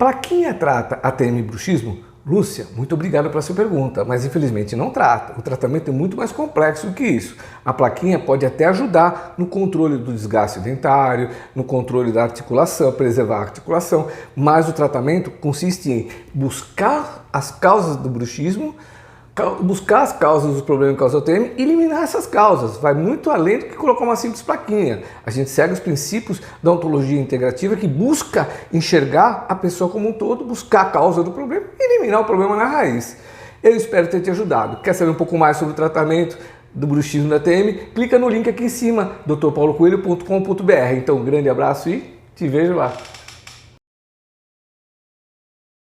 Plaquinha trata ATM e bruxismo? Lúcia, muito obrigado pela sua pergunta, mas infelizmente não trata. O tratamento é muito mais complexo do que isso. A plaquinha pode até ajudar no controle do desgaste dentário, no controle da articulação, preservar a articulação, mas o tratamento consiste em buscar as causas do bruxismo, buscar as causas dos problemas que causam o ATM e eliminar essas causas. Vai muito além do que colocar uma simples plaquinha. A gente segue os princípios da ontologia integrativa que busca enxergar a pessoa como um todo, buscar a causa do problema e eliminar o problema na raiz. Eu espero ter te ajudado. Quer saber um pouco mais sobre o tratamento do bruxismo da ATM? Clica no link aqui em cima, drpaulocoelho.com.br. Então, um grande abraço e te vejo lá.